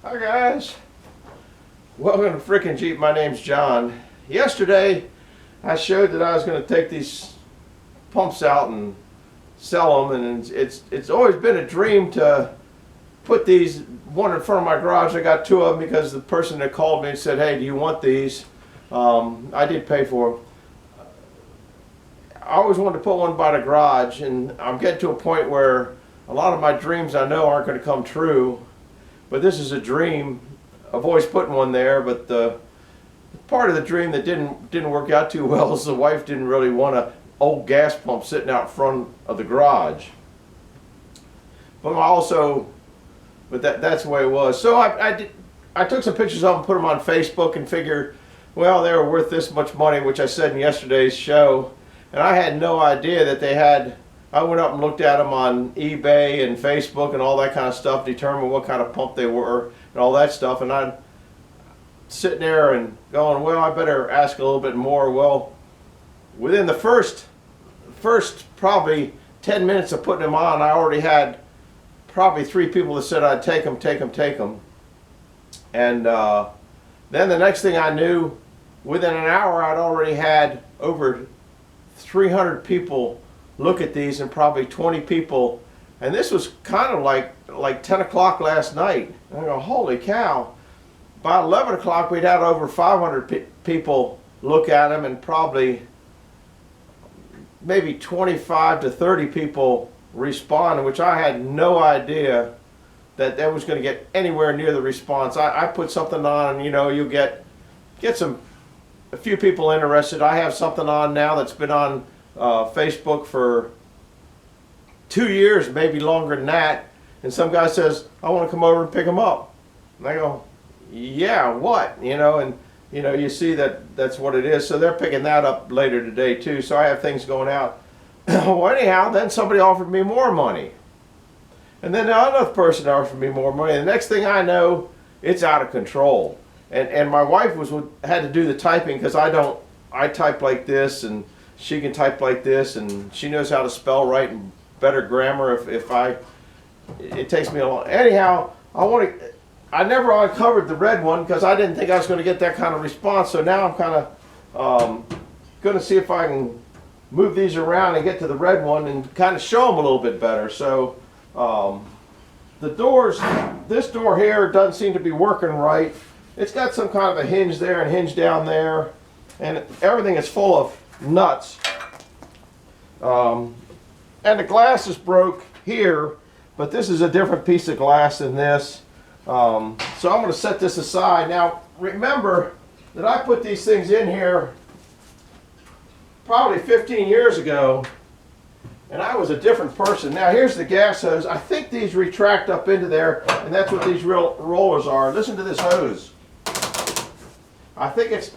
Hi guys, welcome to Frickin' Jeep. My name's John. Yesterday I showed that I was going to take these pumps out and sell them, and it's always been a dream to put these, one in front of my garage. I got two of them because the person that called me and said, hey, do you want these? I did pay for them. I always wanted to put one by the garage, and I'm getting to a point where a lot of my dreams I know aren't going to come true. But this is a dream. I've always put one there, but the part of the dream that didn't work out too well is the wife didn't really want an old gas pump sitting out front of the garage. But that's the way it was. So I took some pictures of them, put them on Facebook, and figured, well, they were worth this much money, which I said in yesterday's show. And I had no idea that they had. I went up and looked at them on eBay and Facebook and all that kind of stuff, determined what kind of pump they were and all that stuff. And I'm sitting there and going, well, I better ask a little bit more. Well, within the first probably 10 minutes of putting them on, I already had probably 3 people that said I'd take them. And then the next thing I knew, within an hour, I'd already had over 300 people look at these, and probably 20 people, and this was kind of like 10 o'clock last night. And I go, holy cow. By 11 o'clock we'd had over 500 people look at them, and probably maybe 25 to 30 people respond, which I had no idea that was going to get anywhere near the response. I put something on, and you'll get a few people interested. I have something on now that's been on Facebook for 2 years, maybe longer than that, and some guy says, I want to come over and pick them up. And I go, yeah, what? And you see that's what it is. So they're picking that up later today too. So I have things going out. Well, anyhow, then somebody offered me more money, and then another person offered me more money. And the next thing I know, it's out of control. And my wife had to do the typing, because I type like this, and she can type like this, and she knows how to spell right and better grammar it takes me a long. Anyhow, I never uncovered the red one because I didn't think I was going to get that kind of response. So now I'm kind of going to see if I can move these around and get to the red one and kind of show them a little bit better. So the doors, this door here doesn't seem to be working right. It's got some kind of a hinge there and hinge down there, and everything is full of nuts. And the glass is broke here, but this is a different piece of glass than this. So I'm going to set this aside. Now remember that I put these things in here probably 15 years ago, and I was a different person. Now here's the gas hose. I think these retract up into there, and that's what these real rollers are. Listen to this hose. I think it's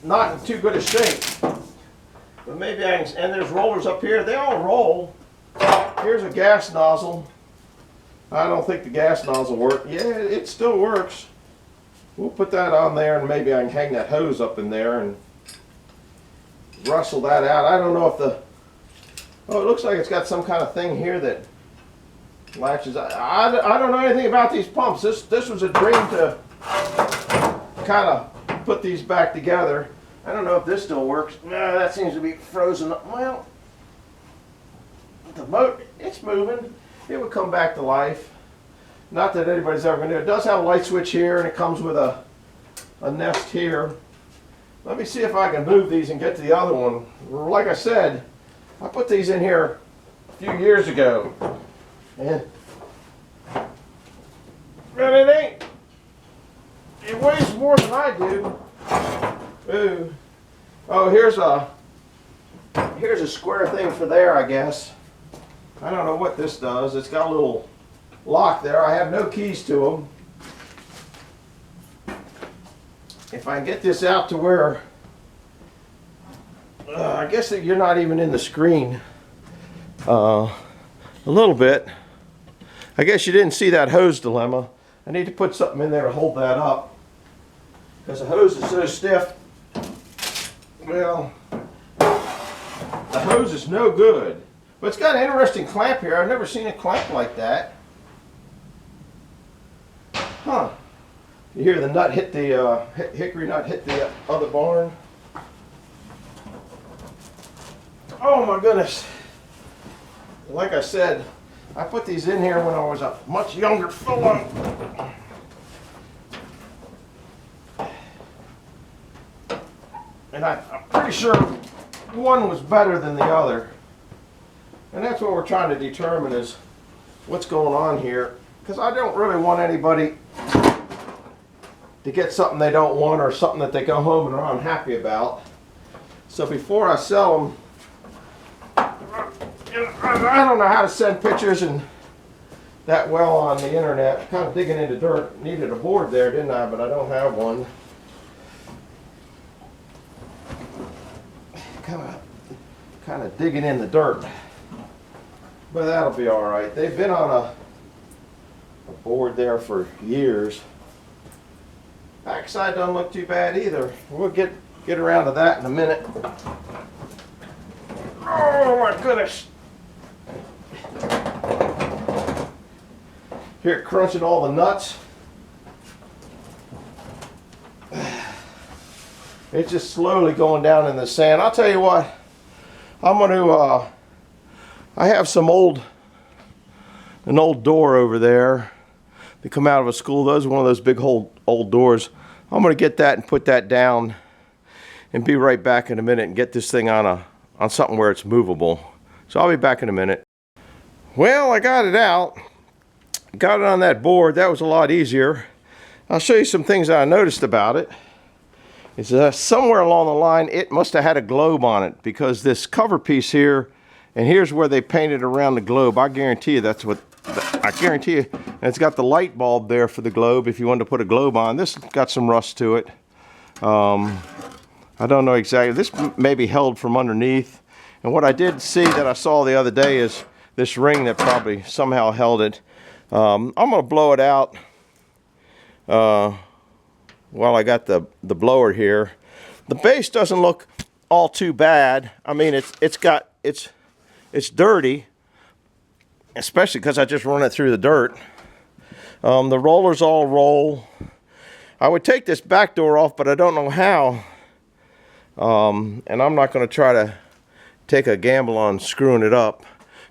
not in too good a shape, but maybe I can. And there's rollers up here. They all roll. Here's a gas nozzle. I don't think the gas nozzle works. Yeah, it still works. We'll put that on there, and maybe I can hang that hose up in there and rustle that out. I don't know if oh, it looks like it's got some kind of thing here that latches. I don't know anything about these pumps. This was a dream to kind of put these back together. I don't know if this still works. Nah, that seems to be frozen up. Well, the motor, it's moving. It would come back to life. Not that anybody's ever going to do it. It does have a light switch here, and it comes with a nest here. Let me see if I can move these and get to the other one. Like I said, I put these in here a few years ago, and it ain't. It weighs more than I do. Ooh. Oh, here's a square thing for there, I guess. I don't know what this does. It's got a little lock there. I have no keys to them. If I get this out to where, I guess that you're not even in the screen. A little bit. I guess you didn't see that hose dilemma. I need to put something in there to hold that up, because the hose is so stiff. Well, the hose is no good. But it's got an interesting clamp here. I've never seen a clamp like that. Huh. You hear the nut hit the hickory nut hit the other barn. Oh my goodness. Like I said, I put these in here when I was a much younger fella. And I'm pretty sure one was better than the other. And that's what we're trying to determine is what's going on here. Because I don't really want anybody to get something they don't want or something that they go home and are unhappy about. So before I sell them, I don't know how to send pictures and that well on the internet. Kind of digging into dirt. Needed a board there, didn't I? But I don't have one. Kind of digging in the dirt. But that'll be all right. They've been on a board there for years. Backside doesn't look too bad either. We'll get around to that in a minute. Oh my goodness. Here it crunching all the nuts. It's just slowly going down in the sand. I'll tell you what, I'm going to, I have an old door over there. They come out of a school. Those are one of those big old doors. I'm going to get that and put that down and be right back in a minute and get this thing on something where it's movable. So I'll be back in a minute. Well, I got it out. Got it on that board. That was a lot easier. I'll show you some things that I noticed about it. It's somewhere along the line it must have had a globe on it, because this cover piece here, and here's where they painted around the globe. I guarantee you that's what, I guarantee you, and it's got the light bulb there for the globe if you wanted to put a globe on. This got some rust to it. I don't know exactly. This may be held from underneath. And what I did see that I saw the other day is this ring that probably somehow held it. I'm going to blow it out while I got the blower here. The base doesn't look all too bad. I mean, it's dirty, especially because I just run it through the dirt. The rollers all roll. I would take this back door off, but I don't know how. And I'm not going to try to take a gamble on screwing it up,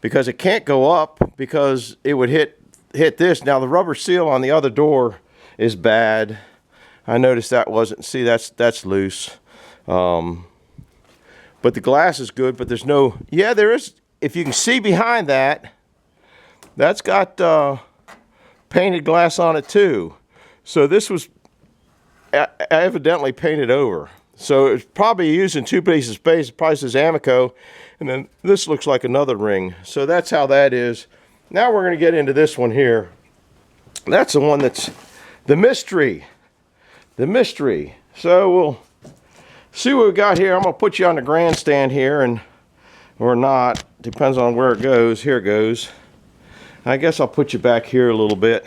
because it can't go up because it would hit this. Now the rubber seal on the other door is bad. I noticed that wasn't, see, that's loose. But the glass is good, but there's no, yeah, there is, if you can see behind that, that's got painted glass on it too. So this was evidently painted over. So it's probably using two pieces of space. It probably says Amico, and then this looks like another ring. So that's how that is. Now we're going to get into this one here. That's the one that's the mystery. The mystery. So we'll see what we got here. I'm going to put you on the grandstand here, and or not. Depends on where it goes. Here it goes. I guess I'll put you back here a little bit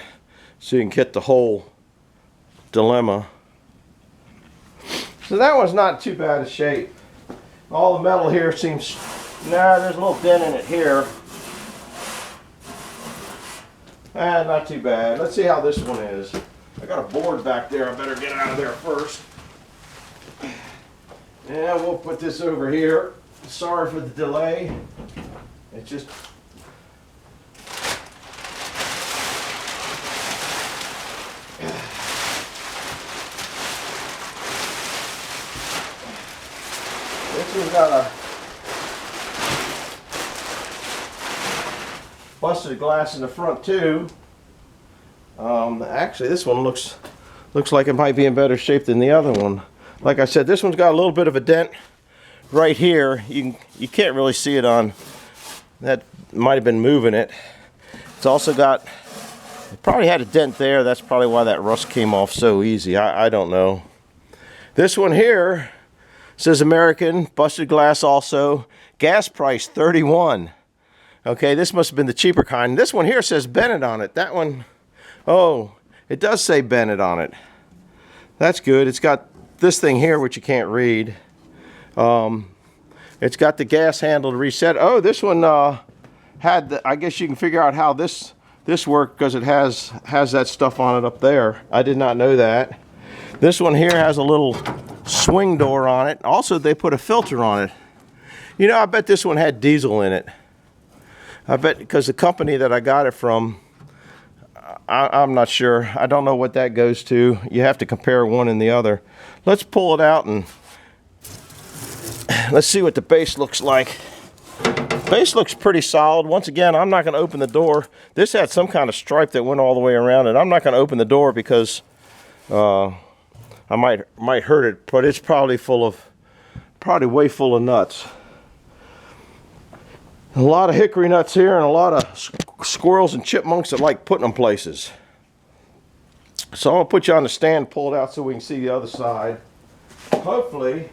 so you can get the whole dilemma. So that one's not too bad a shape. All the metal here seems, nah, there's a little dent in it here. Not too bad. Let's see how this one is. I got a board back there. I better get out of there first. Yeah, we'll put this over here. Sorry for the delay. It's just... This one's got a busted glass in the front too. Actually, this one looks like it might be in better shape than the other one. Like I said, this one's got a little bit of a dent right here. You can't really see it on that. Might have been moving it. It's also got, it probably had a dent there. That's probably why that rust came off so easy. I don't know. This one here says American, busted glass also. Gas price $31. Okay, this must have been the cheaper kind. This one here says Bennett on it. That one, oh, it does say Bennett on it. That's good. It's got this thing here, which you can't read. It's got the gas handle to reset. Oh, this one had the, I guess you can figure out how this this worked because it has that stuff on it up there. I did not know that. This one here has a little swing door on it. Also, they put a filter on it. You know, I bet this one had diesel in it. I bet, because the company that I got it from, I'm not sure. I don't know what that goes to. You have to compare one and the other. Let's pull it out and let's see what the base looks like. Base looks pretty solid. Once again, I'm not going to open the door. This had some kind of stripe that went all the way around it. I'm not going to open the door because I might hurt it, but it's probably way full of nuts. A lot of hickory nuts here and a lot of squirrels and chipmunks that like putting them places. So I'm going to put you on the stand, pull it out so we can see the other side. Hopefully,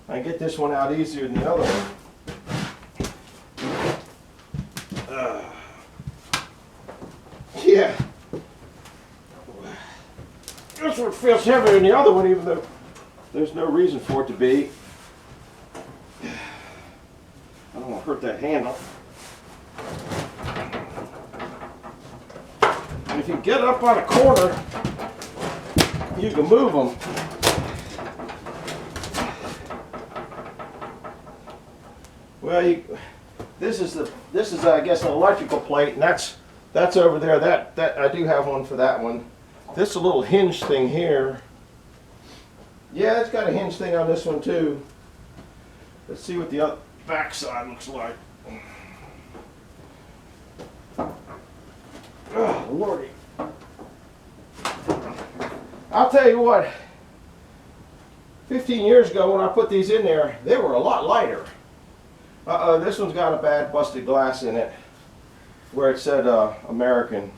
I can get this one out easier than the other one. Yeah. This one feels heavier than the other one, even though there's no reason for it to be. I don't want to hurt that handle. And if you get up on a corner, you can move them. Well, this is I guess an electrical plate, and that's over there. That I do have one for that one. This little hinge thing here. Yeah, it's got a hinge thing on this one too. Let's see what the other backside looks like. Oh, Lordy. I'll tell you what, 15 years ago when I put these in there, they were a lot lighter. Uh-oh, this one's got a bad busted glass in it where it said American.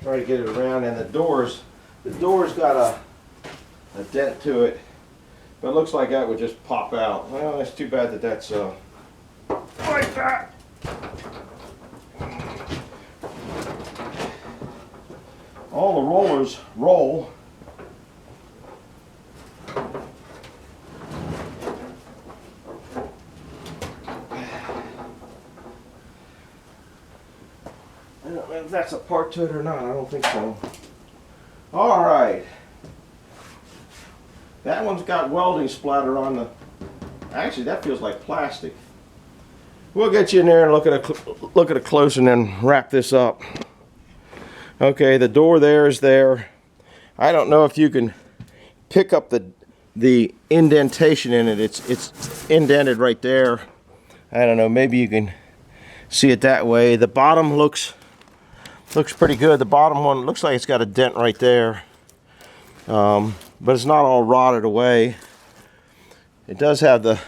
Try to get it around, and the door's got a dent to it, but it looks like that would just pop out. Well, it's too bad that that's like that. All the rollers roll. I don't know if that's a part to it or not. I don't think so. All right. That one's got welding splatter on the... Actually, that feels like plastic. We'll get you in there and look at it close and then wrap this up. Okay, the door there is there. I don't know if you can pick up the indentation in it. It's indented right there. I don't know, maybe you can see it that way. The bottom looks pretty good. The bottom one looks like it's got a dent right there. But it's not all rotted away. It does have a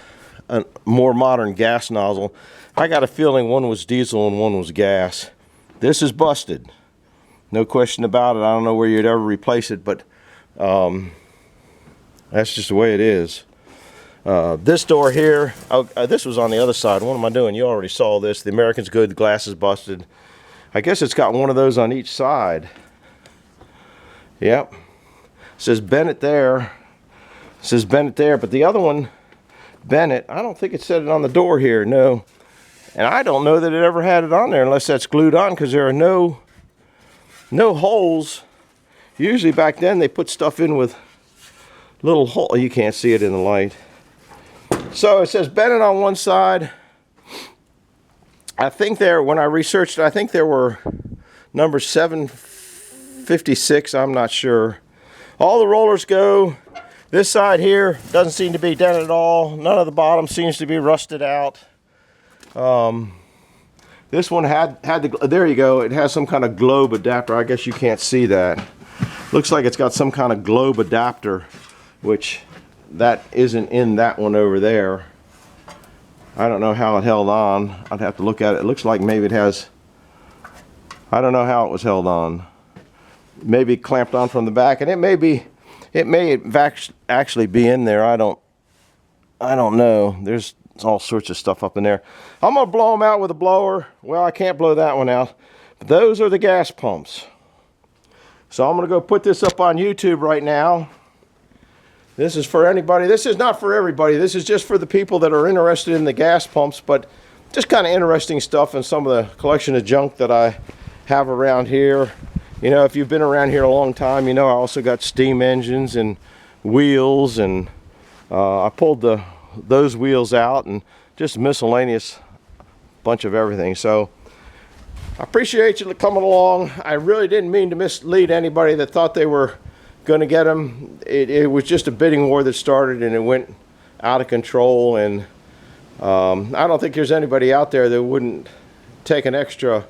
more modern gas nozzle. I got a feeling one was diesel and one was gas. This is busted. No question about it. I don't know where you'd ever replace it, but that's just the way it is. This door here, this was on the other side. What am I doing? You already saw this. The American's good, the glass is busted. I guess it's got one of those on each side. Yep. It says Bennett there. It says Bennett there, but the other one, Bennett, I don't think it said it on the door here, no. And I don't know that it ever had it on there unless that's glued on, because there are no holes. Usually back then they put stuff in with little holes. You can't see it in the light. So it says Bennett on one side. I think when I researched it, I think there were number 756, I'm not sure. All the rollers go. This side here doesn't seem to be dented at all. None of the bottom seems to be rusted out. This one had there you go, it has some kind of globe adapter. I guess you can't see that. Looks like it's got some kind of globe adapter, which that isn't in that one over there. I don't know how it held on. I'd have to look at it. It looks like maybe it has, I don't know how it was held on. Maybe clamped on from the back, and it may actually be in there. I don't know. There's all sorts of stuff up in there. I'm gonna blow them out with a blower. Well, I can't blow that one out. But those are the gas pumps. So I'm going to go put this up on YouTube right now. This is for anybody. This is not for everybody. This is just for the people that are interested in the gas pumps, but just kind of interesting stuff and some of the collection of junk that I have around here. You know, if you've been around here a long time, you know I also got steam engines and wheels, and I pulled those wheels out, and just miscellaneous bunch of everything. So I appreciate you coming along. I really didn't mean to mislead anybody that thought they were going to get them. It was just a bidding war that started, and it went out of control. And I don't think there's anybody out there that wouldn't take an extra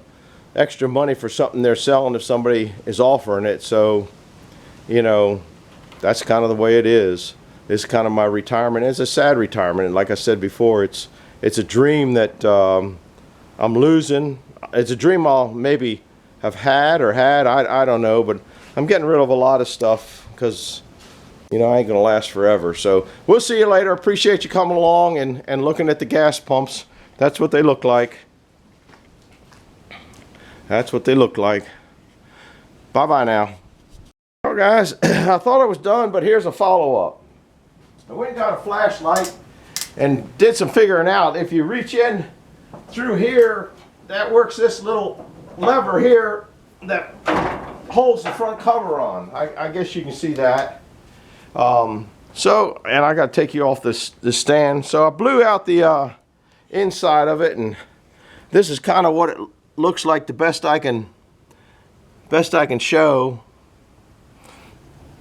money for something they're selling if somebody is offering it. So, you know, that's kind of the way it is. It's kind of my retirement. It's a sad retirement, and like I said before, it's a dream that I'm losing. It's a dream I'll maybe have had, I don't know, but I'm getting rid of a lot of stuff because, you know, I ain't gonna last forever. So we'll see you later. Appreciate you coming along and looking at the gas pumps. That's what they look like. That's what they look like. Bye-bye now. Well, guys, I thought I was done, but here's a follow-up. I went and got a flashlight and did some figuring out. If you reach in through here, that works this little lever here that holds the front cover on. I guess you can see that. So, and I got to take you off this stand. So I blew out the inside of it, and this is kind of what it looks like, the best I can show.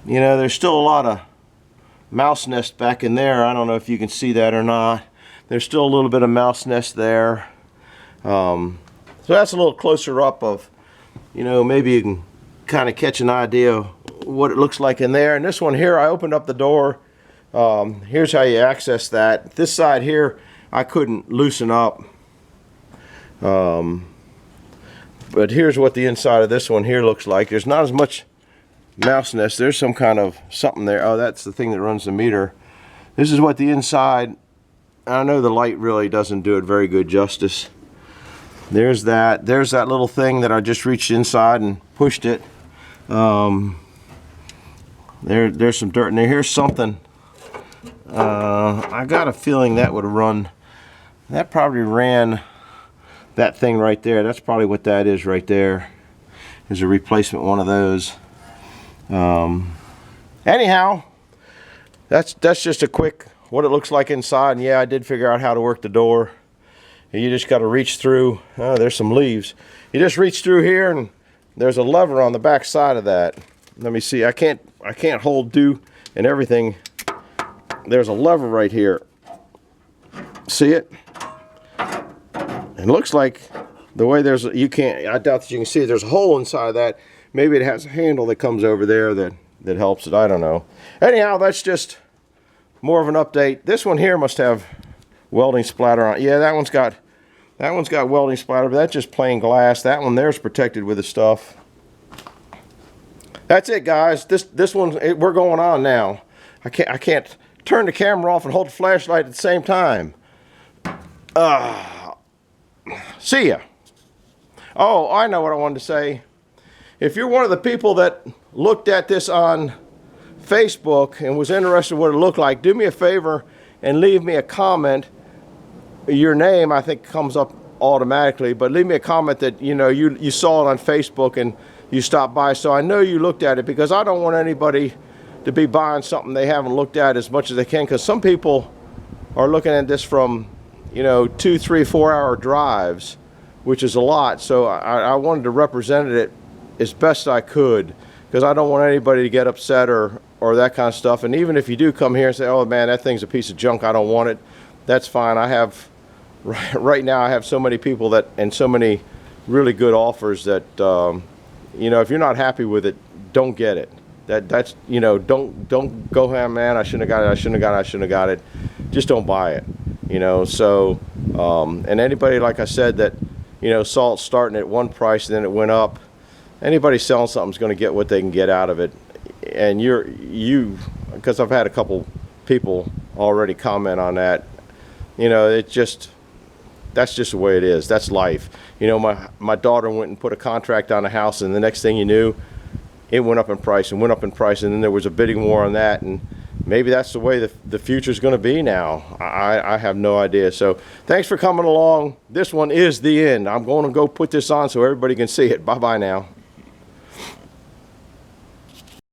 You know, there's still a lot of mouse nest back in there. I don't know if you can see that or not. There's still a little bit of mouse nest there. So that's a little closer up of, you know, maybe you can kind of catch an idea of what it looks like in there. And this one here, I opened up the door. Here's how you access that. This side here, I couldn't loosen up. But here's what the inside of this one here looks like. There's not as much mouse nest. There's some kind of something there. Oh, that's the thing that runs the meter. This is what the inside, I know the light really doesn't do it very good justice. There's that little thing that I just reached inside and pushed it. There's some dirt in there. Here's something. I got a feeling that would run, that probably ran that thing right there. That's probably what that is right there. Is a replacement one of those. Anyhow, that's just a quick what it looks like inside. And yeah, I did figure out how to work the door. And you just got to reach through. Oh, there's some leaves. You just reach through here, and there's a lever on the back side of that. Let me see. I can't hold due and everything. There's a lever right here. See it? It looks like the way there's I doubt that you can see it. There's a hole inside of that. Maybe it has a handle that comes over there that helps it. I don't know. Anyhow, that's just more of an update. This one here must have welding splatter on it. Yeah, that one's got welding splatter, but that's just plain glass. That one there's protected with the stuff. That's it, guys. This one, we're going on now. I can't turn the camera off and hold the flashlight at the same time. See ya. Oh, I know what I wanted to say. If you're one of the people that looked at this on Facebook and was interested in what it looked like, do me a favor and leave me a comment. Your name, I think, comes up automatically, but leave me a comment that, you know, you saw it on Facebook and you stopped by, so I know you looked at it, because I don't want anybody to be buying something they haven't looked at as much as they can, because some people are looking at this from, you know, 2, 3, 4 hour drives, which is a lot. So I wanted to represent it as best I could, because I don't want anybody to get upset or that kind of stuff. And even if you do come here and say, oh man, that thing's a piece of junk, I don't want it, that's fine. I have right now I have so many people that, and so many really good offers that you know, if you're not happy with it, don't get it. That's, you know, don't go, hey, man, I shouldn't have got it. Just don't buy it, you know. So and anybody, like I said, that, you know, saw it starting at one price and then it went up, anybody selling something's going to get what they can get out of it. And because I've had a couple people already comment on that, you know, that's just the way it is. That's life. You know, my daughter went and put a contract on a house, and the next thing you knew, it went up in price and went up in price, and then there was a bidding war on that, and maybe that's the way the future is going to be now. I have no idea. So thanks for coming along. This one is the end. I'm going to go put this on so everybody can see it. Bye-bye now.